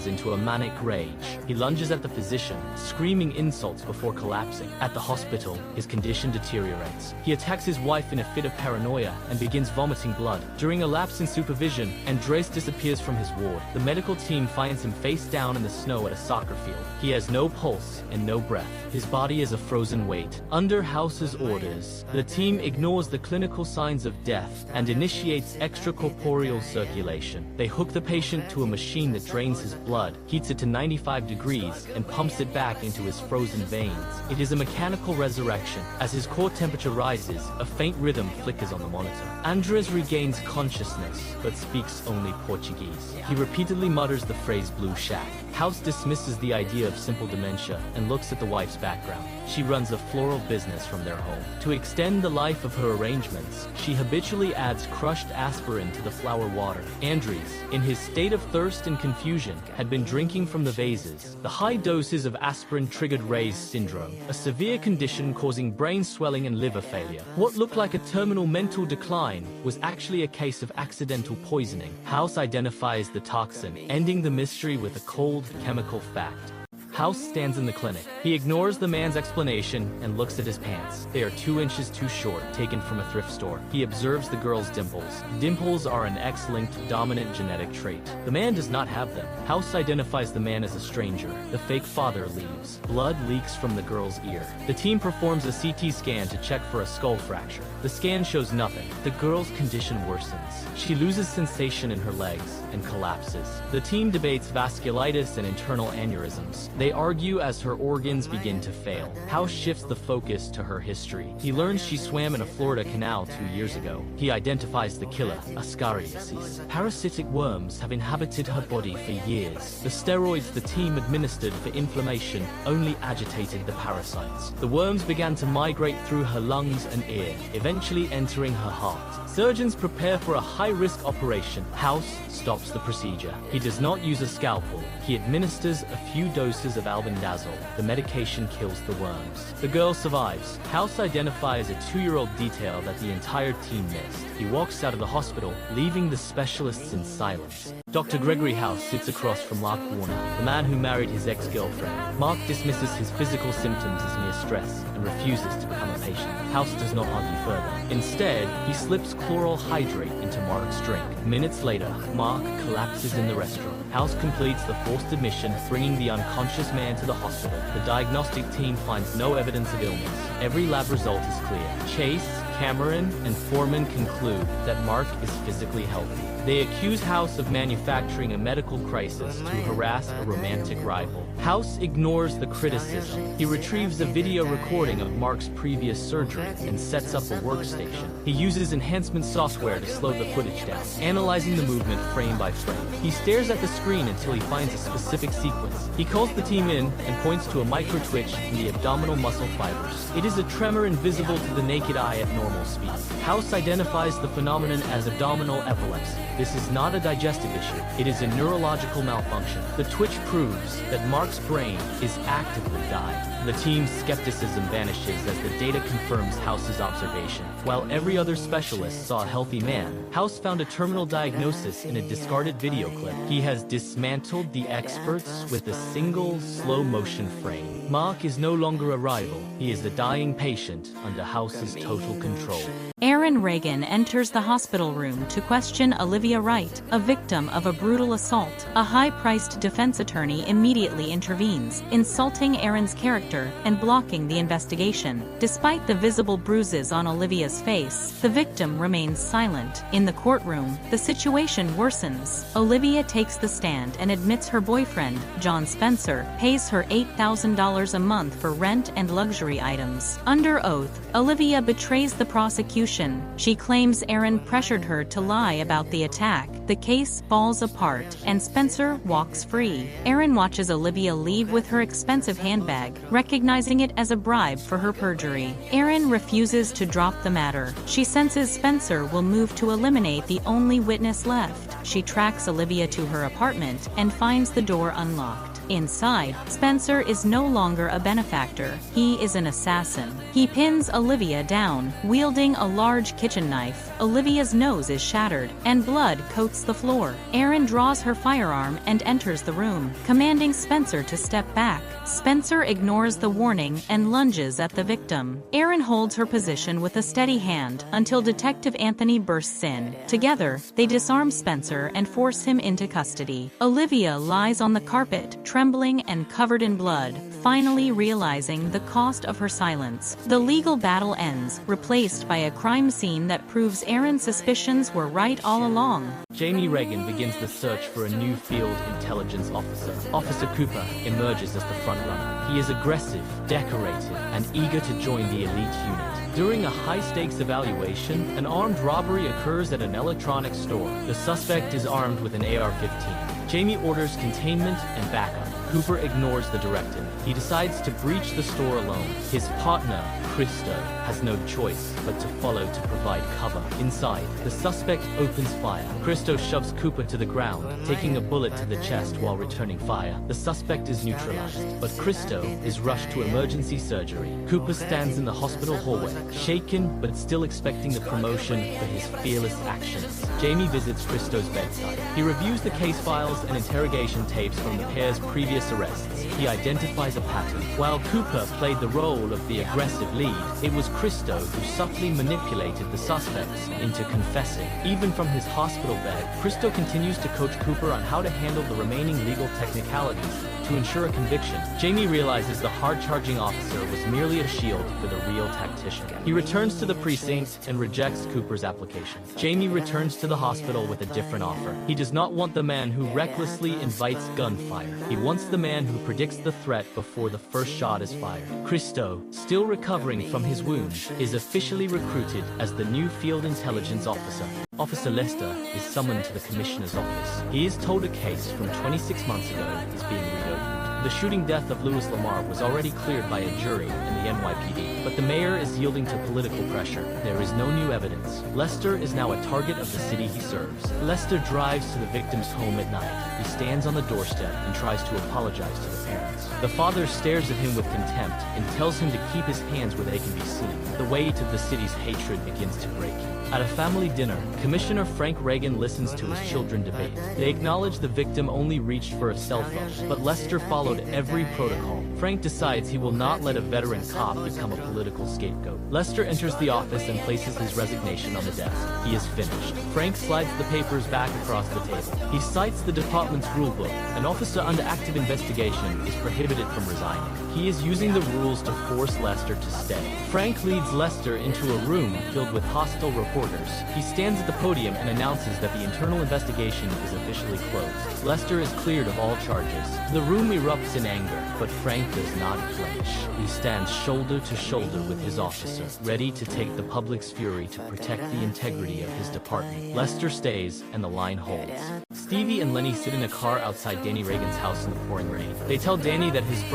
into a manic rage. He lunges at the physician, screaming insults before collapsing. At the hospital, his condition deteriorates. He attacks his wife in a fit of paranoia and begins vomiting blood. During a lapse in supervision, Andres disappears from his ward. The medical team finds him face down in the snow at a soccer field. He has no pulse and no breath. His body is a frozen weight. Under House's orders, the team ignores the clinical signs of death and initiates extracorporeal circulation. They hook the patient to a machine that drains his blood, heats it to 95 degrees, and pumps it back into his frozen veins. It is a mechanical resurrection. As his core temperature rises, a faint rhythm flickers on the monitor. Andres regains consciousness, but speaks only Portuguese. He repeatedly mutters the phrase "blue shack." House dismisses the idea of simple dementia and looks at the wife's background. She runs a floral business from their home. To extend the life of her arrangements, she habitually adds crushed aspirin to the flower water. Andres, in his state of thirst and confusion, had been drinking from the vases. The high doses of aspirin triggered Ray's syndrome, a severe condition causing brain swelling and liver failure. What looked like a terminal mental decline was actually a case of accidental poisoning. House identifies the toxin, ending the mystery with a cold, chemical fact. House stands in the clinic. He ignores the man's explanation and looks at his pants. They are 2 inches too short, taken from a thrift store. He observes the girl's dimples. Dimples are an X-linked dominant genetic trait. The man does not have them. House identifies the man as a stranger. The fake father leaves. Blood leaks from the girl's ear. The team performs a CT scan to check for a skull fracture. The scan shows nothing. The girl's condition worsens. She loses sensation in her legs and collapses. The team debates vasculitis and internal aneurysms. They argue as her organs begin to fail. House shifts the focus to her history. He learns she swam in a Florida canal 2 years ago. He identifies the killer, Ascariasis. Parasitic worms have inhabited her body for years. The steroids the team administered for inflammation only agitated the parasites. The worms began to migrate through her lungs and ear, eventually entering her heart. Surgeons prepare for a high-risk operation. House stops the procedure. He does not use a scalpel. He administers a few doses of albendazole. The medication kills the worms. The girl survives. House identifies a 2-year-old detail that the entire team missed. He walks out of the hospital, leaving the specialists in silence. Dr. Gregory House sits across from Mark Warner, the man who married his ex-girlfriend. Mark dismisses his physical symptoms as mere stress and refuses to become a patient. House does not argue further. Instead, he slips chloral hydrate into Mark's drink. Minutes later, Mark collapses in the restroom. House completes the forced admission, bringing the unconscious man to the hospital. The diagnostic team finds no evidence of illness. Every lab result is clear. Chase, Cameron, and Foreman conclude that Mark is physically healthy. They accuse House of manufacturing a medical crisis to harass a romantic rival. House ignores the criticism. He retrieves a video recording of Mark's previous surgery and sets up a workstation. He uses enhancement software to slow the footage down, analyzing the movement frame by frame. He stares at the screen until he finds a specific sequence. He calls the team in and points to a micro-twitch in the abdominal muscle fibers. It is a tremor invisible to the naked eye at normal speed. House identifies the phenomenon as abdominal epilepsy. This is not a digestive issue. It is a neurological malfunction. The twitch proves that Mark's brain is actively dying. The team's skepticism vanishes as the data confirms House's observation. While every other specialist saw a healthy man, House found a terminal diagnosis in a discarded video clip. He has dismantled the experts with a single slow-motion frame. Mark is no longer a rival. He is a dying patient under House's total control. Aaron Reagan enters the hospital room to question Olivia Wright, a victim of a brutal assault. A high-priced defense attorney immediately intervenes, insulting Aaron's character and blocking the investigation. Despite the visible bruises on Olivia's face, the victim remains silent. In the courtroom, the situation worsens. Olivia takes the stand and admits her boyfriend, John Spencer, pays her $8,000 a month for rent and luxury items. Under oath, Olivia betrays the prosecution. She claims Aaron pressured her to lie about the attack. The case falls apart, and Spencer walks free. Aaron watches Olivia leave with her expensive handbag, recognizing it as a bribe for her perjury. Aaron refuses to drop the matter. She senses Spencer will move to eliminate the only witness left. She tracks Olivia to her apartment and finds the door unlocked. Inside, Spencer is no longer a benefactor. He is an assassin. He pins Olivia down, wielding a large kitchen knife. Olivia's nose is shattered, and blood coats the floor. Erin draws her firearm and enters the room, commanding Spencer to step back. Spencer ignores the warning and lunges at the victim. Erin holds her position with a steady hand until Detective Anthony bursts in. Together, they disarm Spencer and force him into custody. Olivia lies on the carpet, trembling and covered in blood, finally realizing the cost of her silence. The legal battle ends, replaced by a crime scene that proves Erin's suspicions were right all along. Jamie Reagan begins the search for a new field intelligence officer. Officer Cooper emerges as the frontrunner. He is aggressive, decorated, and eager to join the elite unit. During a high-stakes evaluation, an armed robbery occurs at an electronics store. The suspect is armed with an AR-15. Jamie orders containment and backup. Cooper ignores the directive. He decides to breach the store alone. His partner, Christo, has no choice but to follow to provide cover. Inside, the suspect opens fire. Christo shoves Cooper to the ground, taking a bullet to the chest while returning fire. The suspect is neutralized, but Christo is rushed to emergency surgery. Cooper stands in the hospital hallway, shaken but still expecting the promotion for his fearless actions. Jamie visits Christo's bedside. He reviews the case files and interrogation tapes from the pair's previous arrests. He identifies a pattern. While Cooper played the role of the aggressive lead, it was Christo who subtly manipulated the suspects into confessing. Even from his hospital bed, Christo continues to coach Cooper on how to handle the remaining legal technicalities to ensure a conviction. Jamie realizes the hard-charging officer was merely a shield for the real tactician. He returns to the precinct and rejects Cooper's application. Jamie returns to the hospital with a different offer. He does not want the man who recklessly invites gunfire. He wants the man who predicts the threat before the first shot is fired. Christo, still recovering from his wounds, is officially recruited as the new field intelligence officer. Officer Lester is summoned to the commissioner's office. He is told a case from 26 months ago is being reopened. The shooting death of Louis Lamar was already cleared by a jury in the NYPD, but the mayor is yielding to political pressure. There is no new evidence. Lester is now a target of the city he serves. Lester drives to the victim's home at night. He stands on the doorstep and tries to apologize to the parents. The father stares at him with contempt and tells him to keep his hands where they can be seen. The weight of the city's hatred begins to break him. At a family dinner, Commissioner Frank Reagan listens to his children debate. They acknowledge the victim only reached for a cell phone, but Lester followed every protocol. Frank decides he will not let a veteran cop become a political scapegoat. Lester enters the office and places his resignation on the desk. He is finished. Frank slides the papers back across the table. He cites the department's rulebook. An officer under active investigation is prohibited from resigning. He is using the rules to force Lester to stay. Frank leads Lester into a room filled with hostile reporters. He stands at the podium and announces that the internal investigation is officially closed. Lester is cleared of all charges. The room erupts in anger, but Frank does not flinch. He stands shoulder to shoulder with his officer, ready to take the public's fury to protect the integrity of his department. Lester stays, and the line holds. Stevie and Lenny sit in a car outside Danny Reagan's house in the pouring rain. They tell Danny that his brother